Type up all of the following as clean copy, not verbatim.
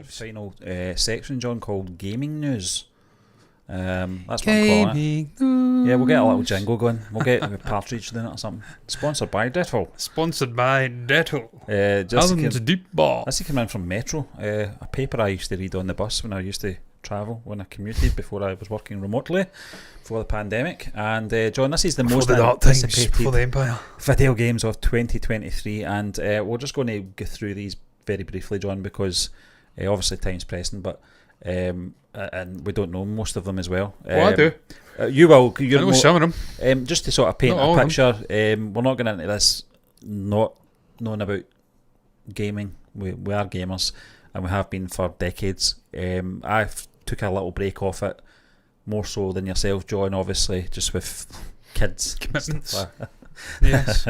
Final section, John, called Gaming News. That's what I'm calling it. Yeah, we'll get a little jingle going. We'll get a partridge doing it or something. Sponsored by Dettle. Sponsored by Dettle. This deep bar. This came in from Metro, a paper I used to read on the bus when I used to travel, when I commuted before I was working remotely before the pandemic. And John, this is the most anticipated for the Empire video games of 2023, and we're just going to go through these very briefly, John, because obviously time's pressing, but and we don't know most of them as well. Well, I do. You will. I know some of them. Just to sort of paint a picture, we're not going into this not knowing about gaming. We are gamers, and we have been for decades. I've took a little break off it, more so than yourself, John, obviously, just with kids. Commitments. Yes.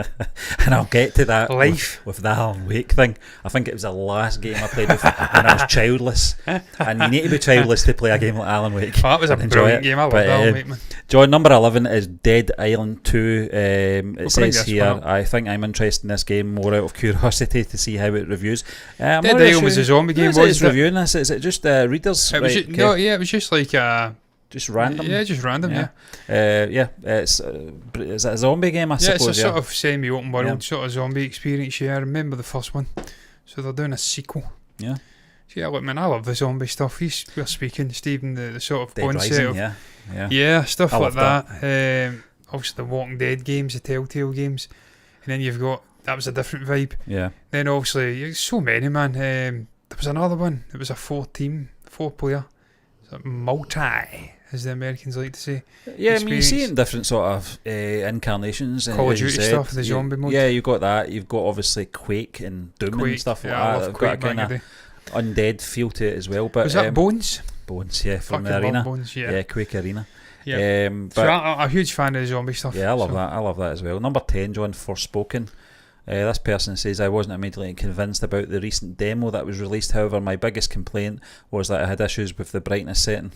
And I'll get to that life with the Alan Wake thing. I think it was the last game I played with when I was childless, and you need to be childless to play a game like Alan Wake. Oh, that was a brilliant game. I love Alan Wake, man. John, number 11 is Dead Island 2. It says here, I think I'm interested in this game more out of curiosity to see how it reviews. Dead Island was a zombie game, wasn't it? Reviewing this? Is it just readers? It was it was just like just random. Yeah, just random. Yeah. It's is it a zombie game? I suppose. It's a sort of semi-open world sort of zombie experience. Yeah, I remember the first one, so they're doing a sequel. Yeah. So yeah, look, man, I love the zombie stuff. We're speaking, Stephen, the sort of Dead concept Rising, of stuff like that. Obviously, the Walking Dead games, the Telltale games, and then you've got that was a different vibe. Yeah. Then obviously, so many, man. There was another one. It was a 4-player, multi, as the Americans like to say. Yeah, I mean, you see it in different sort of incarnations. Call of Duty stuff, the zombie mode. Yeah, you've got that. You've got obviously Quake and Doom and stuff like that. I love Quake, got a kind of undead feel to it as well. But was that Bones? Bones, yeah, from Fucking the arena. Bones, yeah, Quake Arena. Yeah, so I'm a huge fan of the zombie stuff. Yeah, I love that. I love that as well. Number 10, John, Forspoken. This person says, I wasn't immediately convinced about the recent demo that was released. However, my biggest complaint was that I had issues with the brightness setting,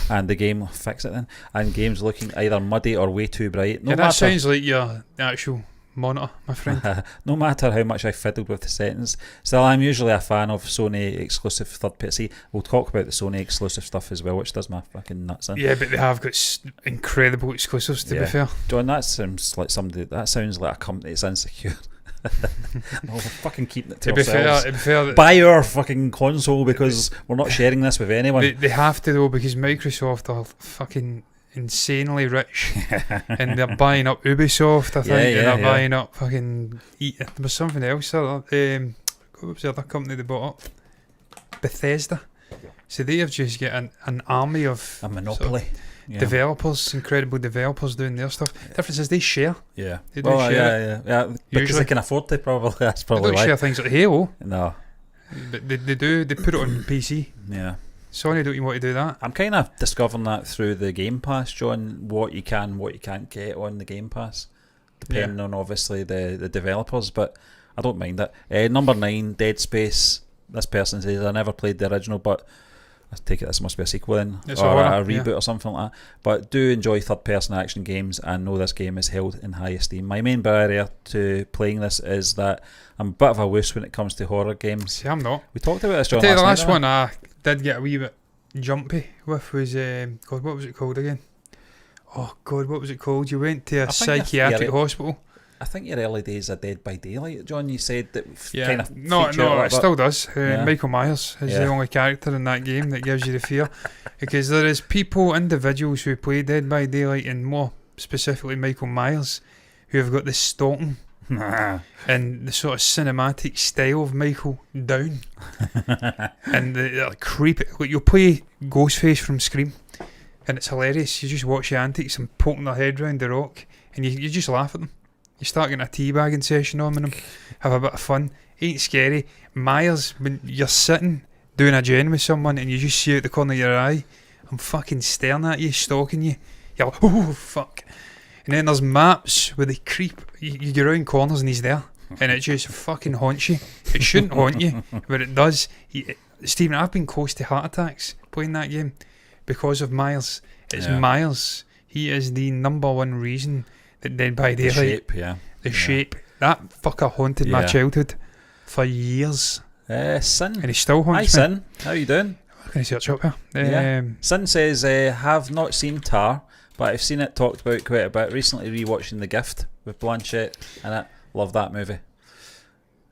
and the game fix it then. And games looking either muddy or way too bright. That sounds like your actual monitor, my friend. No matter how much I fiddled with the settings, still I'm usually a fan of Sony exclusive third party. We'll talk about the Sony exclusive stuff as well, which does my fucking nuts in. Yeah, but they have got incredible exclusives, to be fair. John, that sounds like a company that's insecure. No, we're fucking keeping it to ourselves. To be fair, buy our fucking console because we're not sharing this with anyone. They have to though, because Microsoft are fucking insanely rich and they're buying up Ubisoft, I think, and they're buying up fucking there was something else what was the other company they bought up? Bethesda. So they have just got an army of a monopoly sort of developers, incredible developers doing their stuff. Difference is they share. Yeah. They do share. Yeah. Because they can afford to, probably. That's probably they don't share things like Halo. No. But they do. They put it on PC. Yeah. Sony don't even want to do that. I'm kind of discovering that through the Game Pass, John, what you can't get on the Game Pass, depending on obviously the developers, but I don't mind it. Number 9, Dead Space. This person says, I never played the original, but I take it this must be a sequel then, or a reboot or something like that. But do enjoy third-person action games and know this game is held in high esteem. My main barrier to playing this is that I'm a bit of a wuss when it comes to horror games. See, I'm not. We talked about this, John, the last night, one I did get a wee bit jumpy with was, God, what was it called again? Oh, God, what was it called? You went to a psychiatric hospital. I think your early days are Dead by Daylight, John. You said that kind of no, it still does. Michael Myers is the only character in that game that gives you the fear, because there is individuals who play Dead by Daylight, and more specifically Michael Myers, who have got the stalking and the sort of cinematic style of Michael down, and the creepy. Like, you'll play Ghostface from Scream, and it's hilarious. You just watch the antics and poking their head round the rock, and you just laugh at them. You start getting a teabagging session on them, have a bit of fun. Ain't scary. Myers, when you're sitting doing a gen with someone and you just see out the corner of your eye, I'm fucking staring at you, stalking you. You're like, oh fuck. And then there's maps where they creep. You go around corners and he's there, and it just fucking haunts you. It shouldn't haunt you, but it does. Stephen, I've been close to heart attacks playing that game because of Myers. It's Myers. He is the number one reason that Dead by Daylight. The shape, The shape. That fucker haunted my childhood for years. Sin. And he still haunts Hi, me. Sin. How you doing? Can I search up here? Yeah. Sin says, have not seen Tar, but I've seen it talked about quite a bit. Recently rewatching The Gift with Blanchett in it. Love that movie.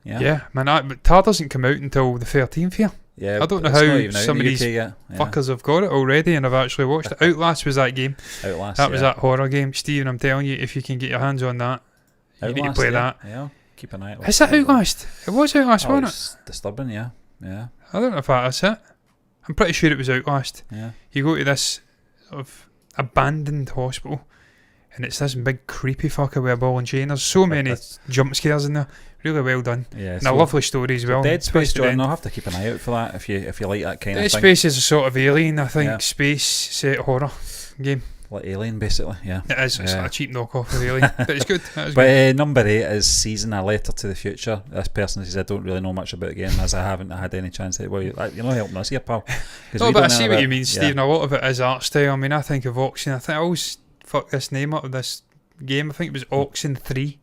Yeah, man. But Tar doesn't come out until the 13th here. Yeah, I don't know how some of these fuckers have got it already and have actually watched it. Outlast was that game. That was that horror game. Stephen, I'm telling you, if you can get your hands on that, you need to play that. Yeah, keep an eye on it. Is that Outlast? It was Outlast, wasn't it? It's disturbing, yeah. I don't know if that's it. I'm pretty sure it was Outlast. Yeah. You go to this sort of abandoned hospital and it's this big creepy fucker with a ball and chain. There's so many jump scares in there. Really well done. Yeah, and a lovely story as well. Dead Space, John, I'll have to keep an eye out for that if you like that kind of thing. Dead Space is a sort of Alien, I think, space set horror game. Like Alien, basically, yeah. It is. It's like a cheap knockoff of Alien, but it's good. But number 8 is Season, A Letter to the Future. This person says, I don't really know much about the game as I haven't had any chance to. Well, you're not helping us here, pal. No, but I see what you mean, Stephen. A lot of it is art style. I mean, I think of Oxen. I always fuck this name up of this game. I think it was Oxen 3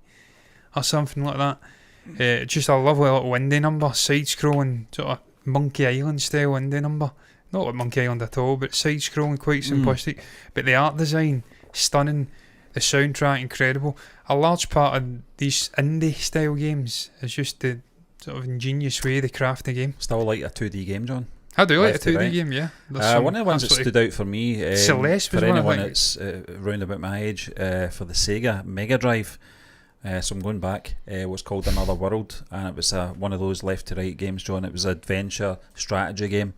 or something like that. Just a lovely little indie number, side-scrolling, sort of Monkey Island style indie number. Not like Monkey Island at all, but side-scrolling, quite simplistic. But the art design, stunning. The soundtrack, incredible. A large part of these indie-style games is just the sort of ingenious way they craft the game. Still like a 2D game, John? I do like a 2D game, yeah. One of the ones that stood out for me, Celeste was for anyone one, that's round about my age, for the Sega Mega Drive. So I'm going back. It was called Another World, and it was one of those left to right games, John. It was an adventure strategy game,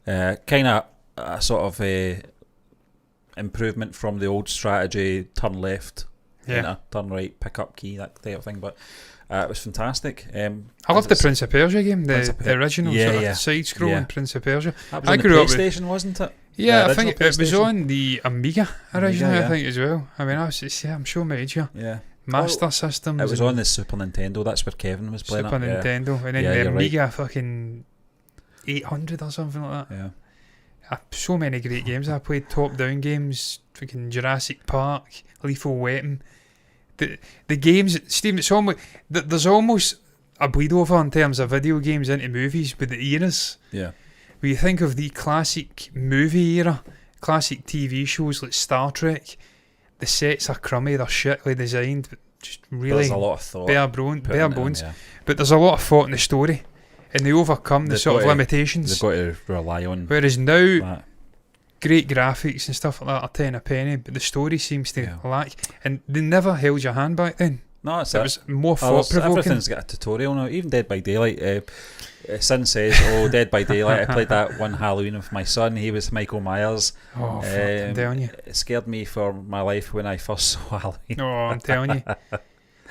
kind of a sort of improvement from the old strategy, turn left, turn right, pick up key, that type of thing. But it was fantastic. I love the Prince of Persia game, the original sort of side-scrolling Prince of Persia. That was on the PlayStation, wasn't it? Yeah, I think it was on the Amiga originally. I think as well. I mean, I'm showing my age here. Yeah. Master Systems. It was on the Super Nintendo. That's where Kevin was playing. Super Nintendo, and then the Amiga fucking 800 or something like that. Yeah. So many great games I played. Top-down games, freaking Jurassic Park, Lethal Weapon. The games, Steve. It's almost there's almost a bleed over in terms of video games into movies with the eras. Yeah. When you think of the classic movie era, classic TV shows like Star Trek. The sets are crummy, they're shittily designed, but just really there's a lot of thought, bare bones. But there's a lot of thought in the story, and they overcome the sort of limitations. They've got to rely on. Whereas now, great graphics and stuff like that are 10 a penny, but the story seems to lack, and they never held your hand back then. No, it was more thought-provoking. Everything's got a tutorial now, even Dead by Daylight. Sin says, Dead by Daylight, I played that one Halloween with my son. He was Michael Myers. Oh, fuck, I'm telling you. It scared me for my life when I first saw Halloween. Oh, I'm telling you.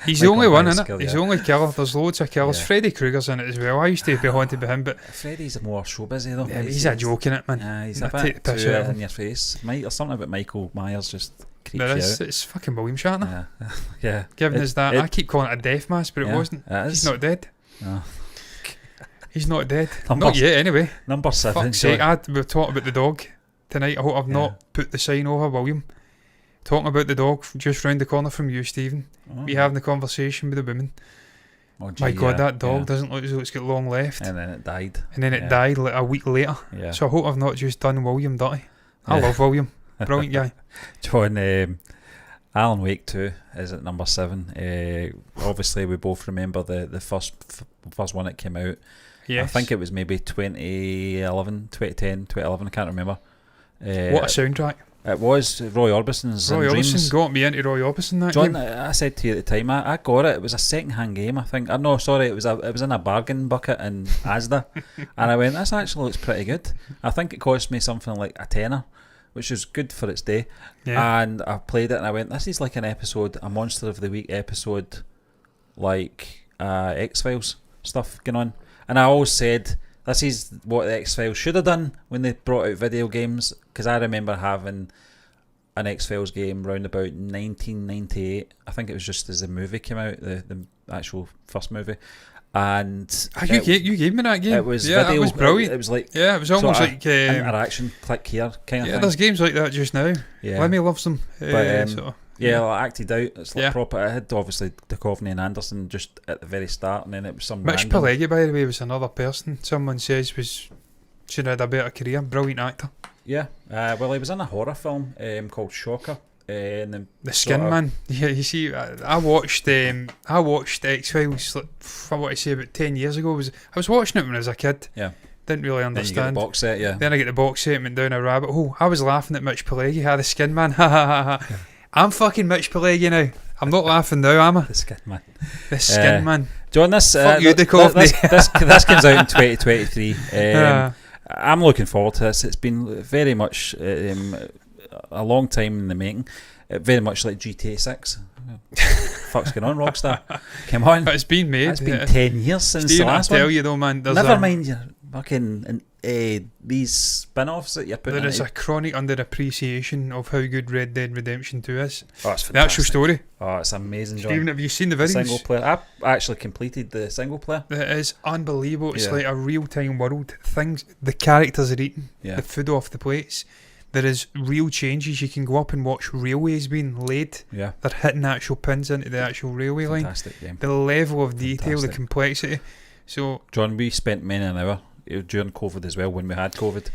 He's the only one, isn't it? He's the only killer. There's loads of killers. Freddy Krueger's in it as well. I used to be haunted by him, but Freddy's more show busy though. Yeah, he's a joke in it, man. He's a bit too in your face. There's something about Michael Myers just creeps you out. It's fucking William Shatner. Yeah. Given us that, I keep calling it a death mask, but it wasn't. He's not dead. No. He's not dead. Not yet, anyway. Number 7. Fuck's sake, we're talking about the dog tonight. I hope I've not put the sign over, William. Talking about the dog just round the corner from you, Stephen. We having the conversation with the women. Oh, gee, my God, that dog doesn't look as though it's got long left. And then it died. And then it died like a week later. Yeah. So I hope I've not just done William dirty. I love William. Brilliant guy. John, Alan Wake 2 is at number 7. Obviously, we both remember the first one that came out. Yes. I think it was maybe 2011, 2010, 2011, I can't remember. What a soundtrack. It was Roy Orbison's Roy Dreams. Orbison got me into Roy Orbison that John, game. I said to you at the time, I got it. It was a second-hand game, I think. It was in a bargain bucket in Asda. And I went, this actually looks pretty good. I think it cost me something like a tenner, which is good for its day. Yeah. And I played it and I went, this is like an episode, a Monster of the Week episode, like X-Files stuff going on. And I always said, this is what the X-Files should have done when they brought out video games, because I remember having an X-Files game round about 1998. I think it was just as the movie came out, the actual first movie. And you gave me that game. It was video. It was brilliant. It was like it was almost like interaction, click here kind of thing. There's games like that just now. Yeah, Lemmy loves them. But Yeah, like acted out. It's like Yeah. proper. It had obviously Duchovny and Anderson just at the very start, and then it was some Mitch random. Pileggi, by the way, was another person someone says should have had a better career. Brilliant actor. Yeah. Well, he was in a horror film called Shocker. And then The Skin Man. Yeah, you see, I watched X-Files. Like, I want to say about 10 years ago. I was watching it when I was a kid. Yeah. Didn't really Then you get the understand. box set, yeah. Then I get the box set and went down a rabbit hole. I was laughing at Mitch Pileggi. The Skin Man. Ha ha ha ha. I'm fucking Mitch Pileggi now. I'm not laughing now, am I? The Skin Man. The Skin Man. John, this Fuck you, Duchovny. this comes out in 2023. I'm looking forward to this. It's been very much a long time in the making. Very much like GTA 6. Fuck's going on, Rockstar? Come on. But it's been made. It's been 10 years since Steve, the last I tell one. you though, man. Never mind your fucking these spin-offs that you're putting There is into. a chronic underappreciation of how good Red Dead Redemption 2 is. Oh, it's fantastic. The actual story. Oh, it's amazing, John. Stephen, have you seen the The videos? single player. I actually completed the single player. It is unbelievable. It's Yeah. like a real-time world. The characters are eating Yeah. the food off the plates. There is real changes. You can go up and watch railways being laid. Yeah. They're hitting actual pins into the actual railway line. Fantastic game. The level of detail, the Fantastic. complexity. So John, we spent many an hour during COVID as well, when we had COVID,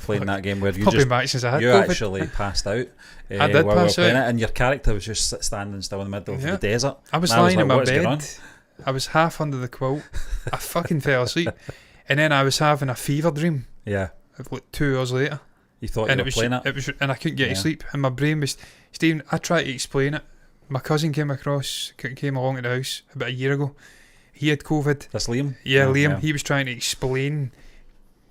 playing that game where you probably just back since I had you COVID. actually passed out. I did while we were pass playing out. it, and your character was just standing still in the middle Yeah. of the desert. I was And I was lying in like, my "What is going on?" bed. I was half under the quilt. I fucking fell asleep. And then I was having a fever dream Yeah, of like 2 hours later. you thought And you were playing it. and I couldn't get Yeah. to sleep. And my brain was, Stephen, I tried to explain it. My cousin came along to the house about a year ago. He had COVID. That's Liam. Yeah, Liam. He was trying to explain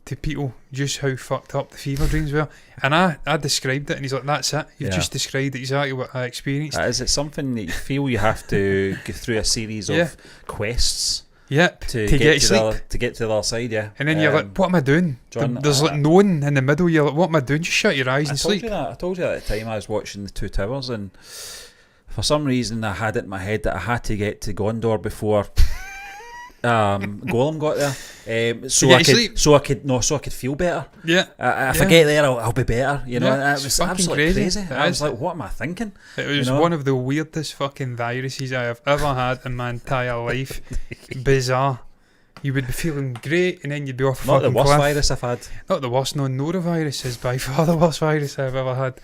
to people just how fucked up the fever dreams were. And I described it, and he's like, that's it. You've Yeah. just described exactly what I experienced. Is it something that you feel you have to go through a series Yeah. of quests Yep. to get get to to to get to the other side? Yeah, And then you're like, what am I doing? John, There's like no one in the middle. You're like, what am I doing? Just shut your eyes I and told sleep. you that. I told you that at the time I was watching the Two Towers, and for some reason I had it in my head that I had to get to Gondor before Gollum got there, so I could feel better. Yeah. If I get there, I'll be better. You know, Yeah, and it it's was fucking absolutely crazy. crazy. It I is. was like, what am I thinking? It was You know? one of the weirdest fucking viruses I have ever had in my entire life. Bizarre. You would be feeling great, and then you'd be off a Not the fucking worst cliff. virus I've had. Not the worst. No, norovirus is by far the worst virus I've ever had.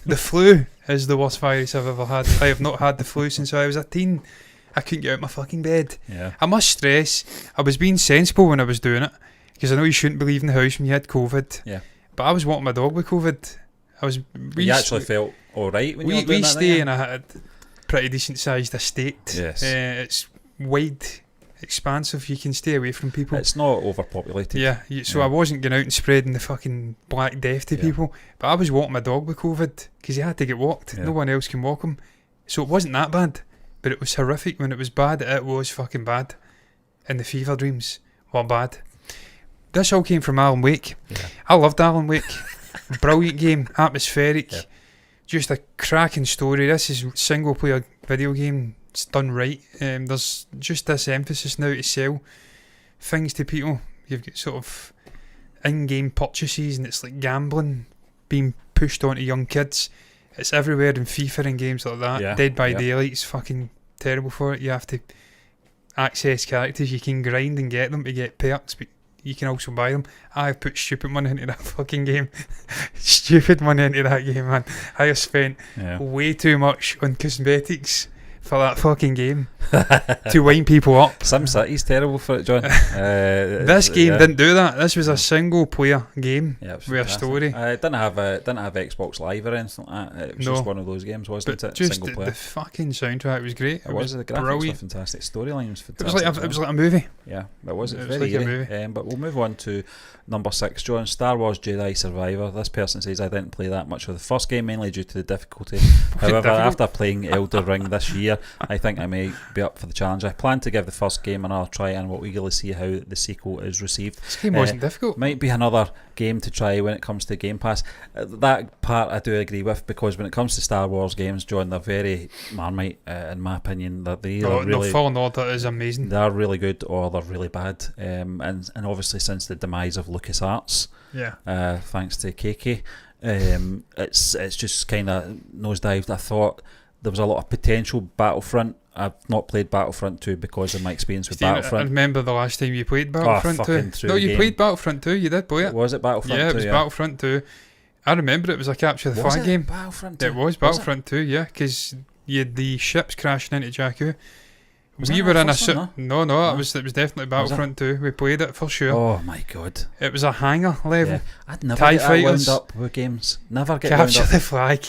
The flu is the worst virus I've ever had. I have not had the flu since I was a teen. I couldn't get out of my fucking bed. Yeah. I must stress, I was being sensible when I was doing it, because I know you shouldn't be leaving the house when you had COVID. Yeah. But I was walking my dog with COVID. You actually felt all right when you were doing we that. stay didn't in a pretty decent sized estate. Yes. It's wide, expansive. You can stay away from you? people. It's not overpopulated. Yeah, so Yeah. I wasn't going out and spreading the fucking Black Death to Yeah. people. But I was walking my dog with COVID because he had to get walked. Yeah. No one else can walk him. So it wasn't that bad. But it was horrific. When it was bad, it was fucking bad. And the fever dreams were bad. This all came from Alan Wake. Yeah. I loved Alan Wake. Brilliant game, atmospheric. Yeah. Just a cracking story. This is single player video game. It's done right. There's just this emphasis now to sell things to people. You've got sort of in-game purchases, and it's like gambling being pushed onto young kids. It's everywhere in FIFA and games like that. Yeah, Dead by yeah. Daylight's fucking terrible for it. You have to access characters. You can grind and get them to get perks, but you can also buy them. I've put stupid money into that fucking game. Stupid money into that game, man. I have spent Yeah. way too much on cosmetics for that fucking game to wind people up. SimCity's terrible for it, John. This game didn't do that. This was a single player game Yeah, it was with a fantastic. story. It didn't have Xbox Live or anything like that. It was No. just one of those games, wasn't But it? just Single the player. fucking soundtrack was great. It was. The graphics brilliant. were fantastic. Storyline was It fantastic. was like as it well. was like a movie. Yeah, it was. It It was was very like a eerie. movie. But we'll move on to number 6, John. Star Wars Jedi Survivor. This person says, I didn't play that much of the first game, mainly due to the difficulty. However, difficult. after playing Elder Ring this year, I think I may be up for the challenge. I plan to give the first game another try, and will eagerly see how the sequel is received. This game wasn't difficult. Might be another game to try when it comes to Game Pass. That part I do agree with, because when it comes to Star Wars games, John, they're very Marmite, in my opinion. They No, are really, Fallen Order is amazing. they're really good, or they're really bad. And obviously since the demise of LucasArts, Yeah. thanks to KK, It's just kind of nosedived. I thought there was a lot of potential. Battlefront, I've not played Battlefront 2 because of my experience with Battlefront. I remember the last time you played Battlefront 2. No, you played Battlefront 2, you did play it. Was it Battlefront 2? Yeah, it was Battlefront 2. I remember it was a capture the flag game. Battlefront 2? It was Battlefront 2, yeah, because you had the ships crashing into Jakku. We were in a no, it was definitely Battlefront 2. We played it for sure. Oh my god! It was a hangar level. Yeah. I'd never TIE get fighters, wound up with games. Never get capture wound up. the flag.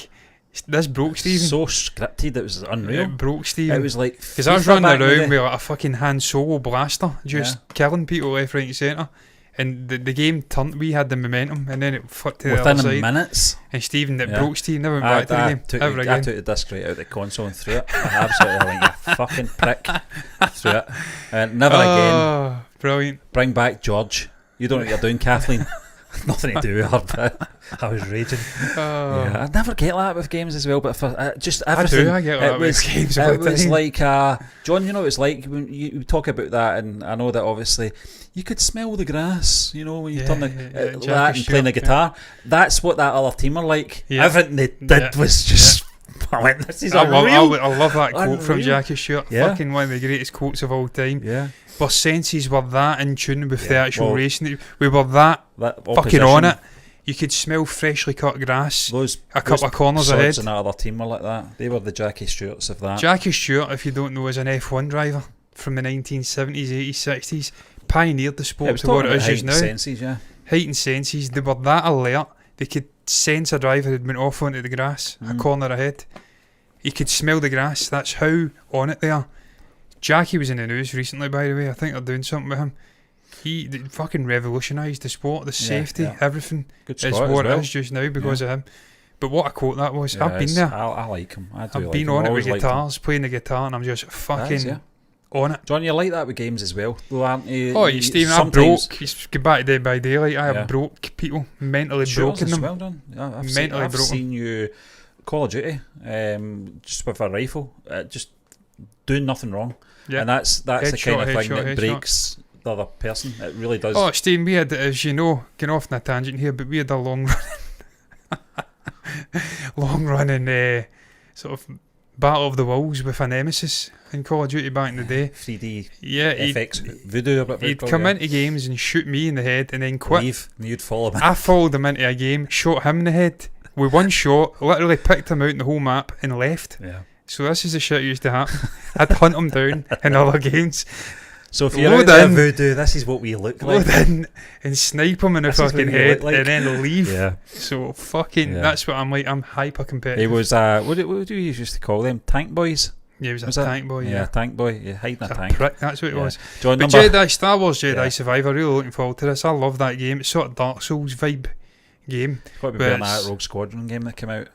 This broke Stephen. So scripted, it was unreal. It broke Stephen. It was like because I was running around with like a fucking Han Solo blaster, just killing people left, right, and centre. And the game turned. We had the momentum, and then it flipped to the other side. Within minutes. And Stephen, it broke Stephen. Never went back to the game ever again. I took the disc right out of the console and threw it. I absolutely went, you fucking prick. Threw it. Never again. Brilliant. Bring back George. You don't know what you're doing, Kathleen. Nothing to do with her, but I was raging. Yeah, I never get that with games as well, but for just everything. I get that with games. It was like, John, you know, it's like when you talk about that, and I know that obviously you could smell the grass, you know, when you turn that and playing the guitar. That's what that other team are like. Yeah. Everything they did was just. This is unreal. I love that quote from Jackie Stewart. Fucking one of the greatest quotes of all time. Yeah. Our senses were that in tune with the actual racing. We were that fucking opposition. On it. You could smell freshly cut grass. Those a couple of corners ahead. And that other team were like that. They were the Jackie Stewarts of that. Jackie Stewart, if you don't know, is an F1 driver from the 1970s, 80s, 60s. Pioneered the sport to what it is just now. Senses, yeah. Heightened senses. They were that alert. They could sense a driver had been off onto the grass, a corner ahead. He could smell the grass. That's how on it they are. Jackie was in the news recently, by the way. I think they're doing something with him. He fucking revolutionised the sport, the safety, everything. Good is what it is just now because of him. But what a quote that was. Yeah, I've been there. I like him. I've been on it with guitars, playing the guitar, and I'm just fucking on it. John, you like that with games as well, though, aren't you? Oh, Stephen, I broke. You get back to Dead by Daylight. I have broke people, mentally broken them. Well done. I've seen you Call of Duty, just with a rifle, just doing nothing wrong. Yeah. And that's the kind of thing that breaks the other person. It really does. Oh, Stephen, we had, as you know, getting off on a tangent here, but we had a long running sort of Battle of the Worlds with a nemesis in Call of Duty back in the day. 3D FX voodoo. He'd come into games and shoot me in the head and then quit. Leave, and you'd follow him. I followed him into a game, shot him in the head with one shot, literally picked him out in the whole map and left. Yeah. So this is the shit that used to happen. I'd hunt him down in other games. So if you're out there voodoo, this is what we look like. Load in and snipe him in the fucking head and then leave. Yeah. So fucking, that's what I'm like. I'm hyper competitive. He was, what do you used to call them? Tank boys? Yeah, he was a tank boy. Yeah, tank boy. Yeah, hiding a tank. Prick, that's what it was. John, but Jedi, Star Wars Jedi Survivor, really looking forward to this. I love that game. It's sort of Dark Souls vibe game. It's got to be better than that Rogue Squadron game that came out.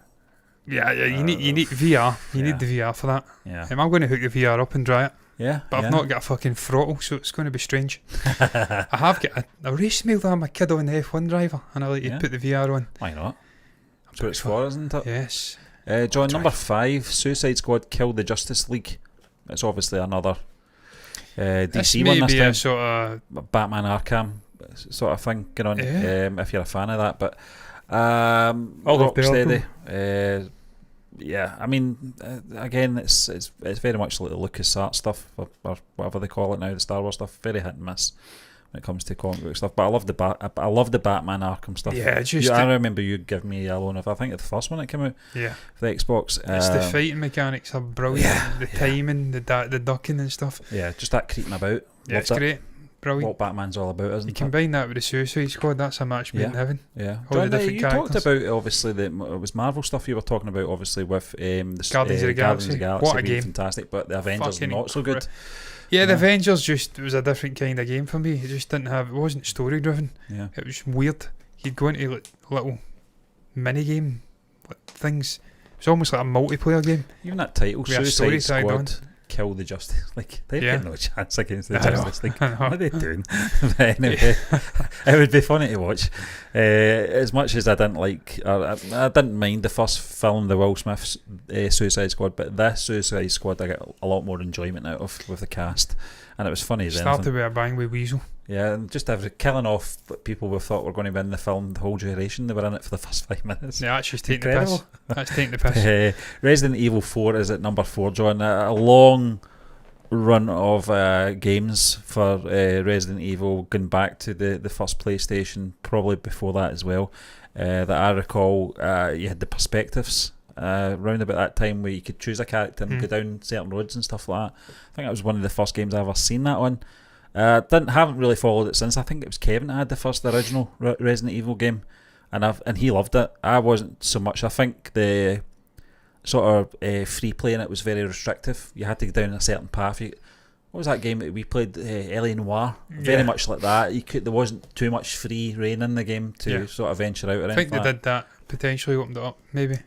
Yeah, you need VR. You need the VR for that. Yeah. I'm going to hook the VR up and try it. Yeah. But I've not got a fucking throttle, so it's going to be strange. I have got a race meal that I'm a kid on the F1 driver, and I like to put the VR on. Why not? That's what it's for, isn't it? Yes. John, number 5, Suicide Squad Kill the Justice League. It's obviously another DC one this time. A sort of Batman Arkham sort of thing going on, if you're a fan of that. But Rocksteady, yeah, I mean, again, it's very much like the LucasArts stuff, or whatever they call it now, the Star Wars stuff. Very hit and miss when it comes to comic book stuff. But I love the Batman Arkham stuff. Yeah, I remember you giving me a loan of, I think, the first one that came out. Yeah, for the Xbox. It's the fighting mechanics are brilliant. Yeah, the timing, the ducking and stuff. Yeah, just that creeping about. Yeah, it's great. Brilliant. What Batman's all about, isn't it? You combine that with the Suicide Squad, that's a match made in heaven. Yeah. John, you talked about, obviously, it was Marvel stuff you were talking about, obviously, with the Guardians of the Galaxy. What a game. Fantastic, but the Avengers not so good. Yeah, the Avengers it was a different kind of game for me. It just it wasn't story driven. Yeah. It was weird. You'd go into little mini game things. It was almost like a multiplayer game. Even that title, Suicide Squad. Kill the Justice League. They've got no chance against the Justice League. What are they doing? But anyway, it would be funny to watch. As much as I didn't like, I didn't mind the first film, the Will Smith Suicide Squad, but this Suicide Squad I got a lot more enjoyment out of with the cast, and it was funny. Started with a bang with Weasel. Yeah, and just after killing off people we thought were going to be in the film the whole duration, they were in it for the first 5 minutes. Yeah, that's just taking the piss. That's taking the piss. Resident Evil 4 is at number 4, John. A long run of games for Resident Evil, going back to the first PlayStation, probably before that as well. That I recall, you had the perspectives round about that time where you could choose a character and go down certain roads and stuff like that. I think that was one of the first games I ever seen that on. Haven't really followed it since. I think it was Kevin that had the first original Resident Evil game, and he loved it. I wasn't so much. I think the sort of free play in it was very restrictive. You had to go down a certain path. What was that game that we played? L.A. Noire. Very much like that. There wasn't too much free reign in the game to sort of venture out. I think they did that. Potentially opened it up, maybe.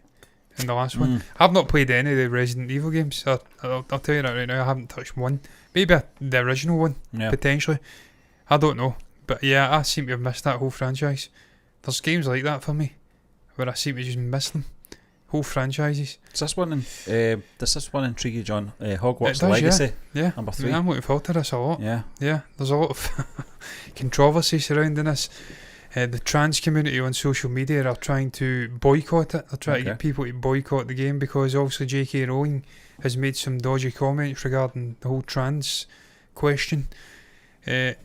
In the last one, I've not played any of the Resident Evil games. I'll tell you that right now. I haven't touched one. Maybe the original one, potentially. I don't know, but yeah, I seem to have missed that whole franchise. There's games like that for me, where I seem to just miss them. Whole franchises. Does this one intrigue you, John? Hogwarts Legacy, number 3. I'm looking forward to this a lot. Yeah. There's a lot of controversy surrounding this. The trans community on social media are trying to boycott it. They're trying to get people to boycott the game because obviously J.K. Rowling has made some dodgy comments regarding the whole trans question.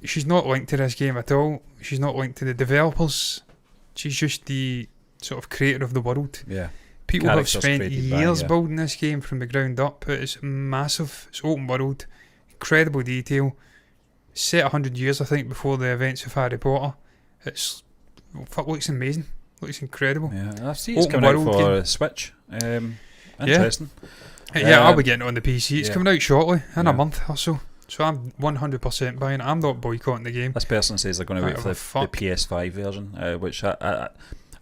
She's not linked to this game at all. She's not linked to the developers. She's just the sort of creator of the world. Yeah. People have spent years building this game from the ground up. It's massive. It's open world. Incredible detail. Set 100 years, I think, before the events of Harry Potter. It looks amazing. Looks incredible. Yeah, I see it's coming out for Switch. Interesting. I'll be getting it on the PC. It's coming out shortly, in a month or so. So I'm 100% buying it. I'm not boycotting the game. This person says they're going to wait for the PS5 version, which I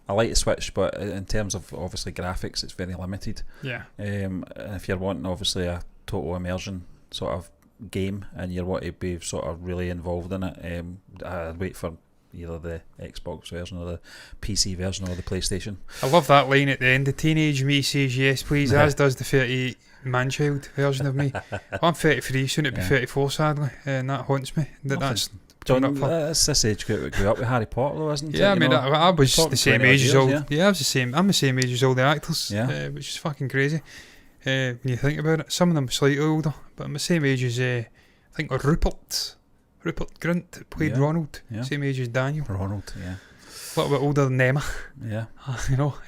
like the Switch, but in terms of obviously graphics, it's very limited. Yeah. And if you're wanting obviously a total immersion sort of game, and you want to be sort of really involved in it, I'd wait for either the Xbox version or the PC version or the PlayStation. I love that line at the end. The teenage me says yes please, as does the 38 man-child version of me. I'm 33, soon to be 34 sadly, and that haunts me. That's John, that's this age group grew up with Harry Potter though, isn't it? Yeah, I mean, I was the same age as all. Yeah, I was the same. I'm the same age as all the actors. Which is fucking crazy when you think about it. Some of them slightly older, but I'm the same age as I think Rupert Grint that played Ronald. Same age as Daniel. Ronald, yeah. A little bit older than Emma. Yeah.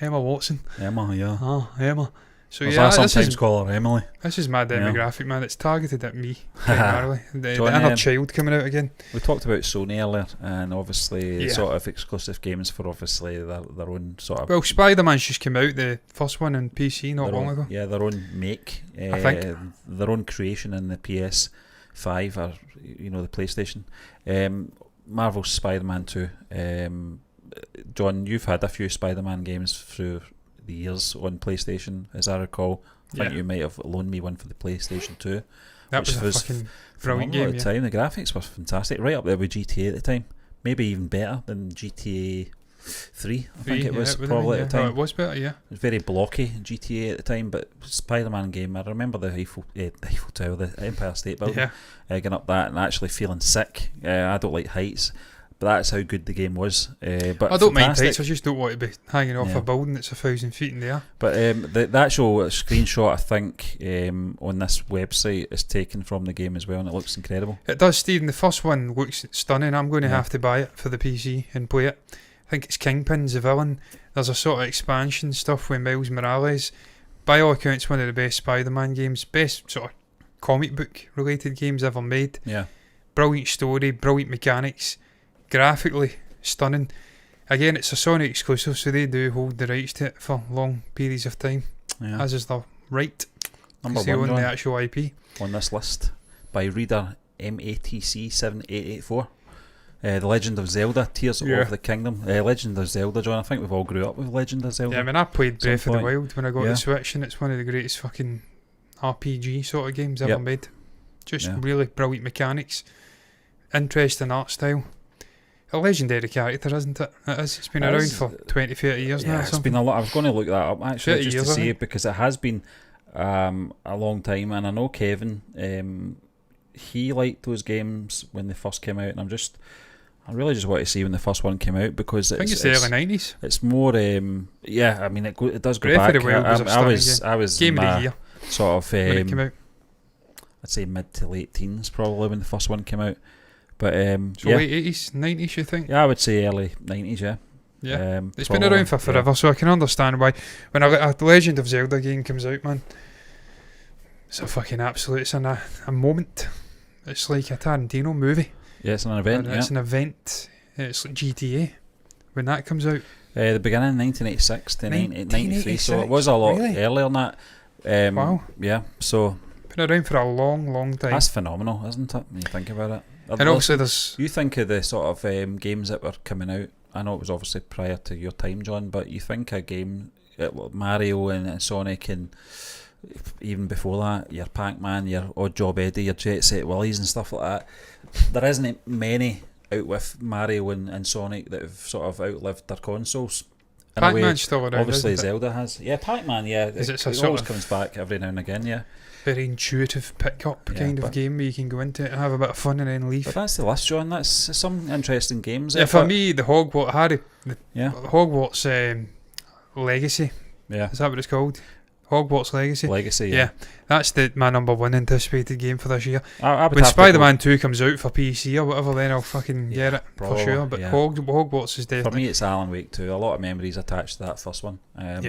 Emma Watson. Emma, yeah. Emma. So I sometimes call her Emily. This is my demographic, man. It's targeted at me primarily. The inner child coming out again. We talked about Sony earlier, and obviously sort of exclusive games for obviously their own sort of. Well, Spider-Man's just came out, the first one on PC not long ago. Yeah, their own make. I think their own creation in the PS5 or the PlayStation. Marvel's Spider-Man 2. John, you've had a few Spider-Man games through the years on PlayStation, as I recall. I think you might have loaned me one for the PlayStation 2. That was a fucking brilliant game. At the time, the graphics were fantastic, right up there with GTA at the time. Maybe even better than GTA 3. I think it was probably at the time. It was better, yeah. It was very blocky GTA at the time, but Spider-Man game. I remember the Eiffel Tower, the Empire State Building, getting up that and actually feeling sick. I don't like heights. But that's how good the game was. But I don't mind heights, I just don't want to be hanging off a building that's 1,000 feet in the air. But the actual screenshot, I think, on this website is taken from the game as well, and it looks incredible. It does, Stephen. The first one looks stunning. I'm going to have to buy it for the PC and play it. I think it's Kingpin's the villain. There's a sort of expansion stuff with Miles Morales. By all accounts, one of the best Spider-Man games, best sort of comic book related games ever made. Yeah. Brilliant story, brilliant mechanics. Graphically stunning. Again, it's a Sony exclusive, so they do hold the rights to it for long periods of time, as is the right. Number one, they own the actual IP on this list by reader MATC7884. The Legend of Zelda, Tears of the Kingdom. Legend of Zelda, John. I think we've all grew up with Legend of Zelda. Yeah, I mean, I played Breath of the Wild when I got the Switch, and it's one of the greatest fucking RPG sort of games ever made. Just really brilliant mechanics, interesting art style. A legendary character, isn't it? It is. It's been around for 20, 30 years now. It's been a lot. I was going to look that up actually, just to see, because it has been a long time, and I know Kevin he liked those games when they first came out, and I really just want to see when the first one came out, because I think it's the early 90s. It's more, yeah. I mean, it does go Breath back. of the Wild I was game of the year sort of when it came out. I'd say mid to late teens probably when the first one came out. But so late 80s, 90s, you think? Yeah, I would say early 90s. Yeah. Yeah. It's been around for forever, so I can understand why when a Legend of Zelda game comes out, man. It's a fucking absolute. It's a moment. It's like a Tarantino movie. Yeah, it's an event. It's an event. It's like GTA when that comes out. The beginning of 1986 to 1993, so it was a lot earlier than that. Wow. Yeah, so been around for a long, long time. That's phenomenal, isn't it? When you think about it. And also, there's. You think of the sort of games that were coming out. I know it was obviously prior to your time, John, but you think a game Mario and Sonic, and even before that, your Pac-Man, your Odd Job Eddie, your Jet Set Willies and stuff like that. There isn't many out with Mario and Sonic that have sort of outlived their consoles. Pac-Man's still around. Obviously, Zelda has. Yeah, Pac-Man. Yeah, it always comes back every now and again. Yeah. Very intuitive pick-up kind of game where you can go into it and have a bit of fun and then leave. But that's the list, John. That's some interesting games. Yeah, for me, the Hogwarts Legacy. Yeah. Is that what it's called? Hogwarts Legacy. Legacy, yeah. That's my number one anticipated game for this year. I would when Spider-Man 2 comes out for PC or whatever, then I'll fucking get it probably, for sure. But Hogwarts is definitely... For me, it's Alan Wake 2. A lot of memories attached to that first one.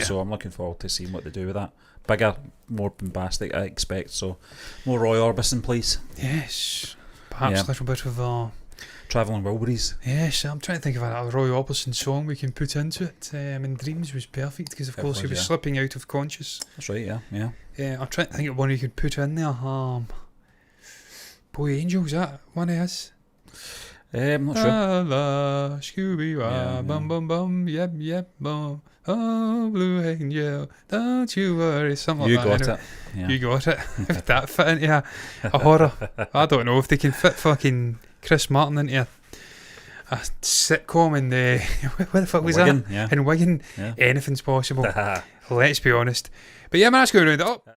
So I'm looking forward to seeing what they do with that. Bigger, more bombastic, I expect. So more Roy Orbison, please. Yes. Perhaps a little bit of... Travelling Wilburys. Yes, I'm trying to think of a Roy Orbison song we can put into it. And Dreams was perfect because, of course, he was slipping out of conscious. That's right, yeah. I'm trying to think of one you could put in there. Boy Angel, is that one of his? I'm not sure. Scooby-Wah, bum bum bum, yep bum. Oh, Blue Angel, don't you worry. Something you like that. Got it. Yeah. You got it. If that fit into a horror, I don't know if they can fit fucking Chris Martin into a sitcom in the where the fuck was Wigan, that? In Wigan, anything's possible. Let's be honest. But yeah, man, that's going to round it up.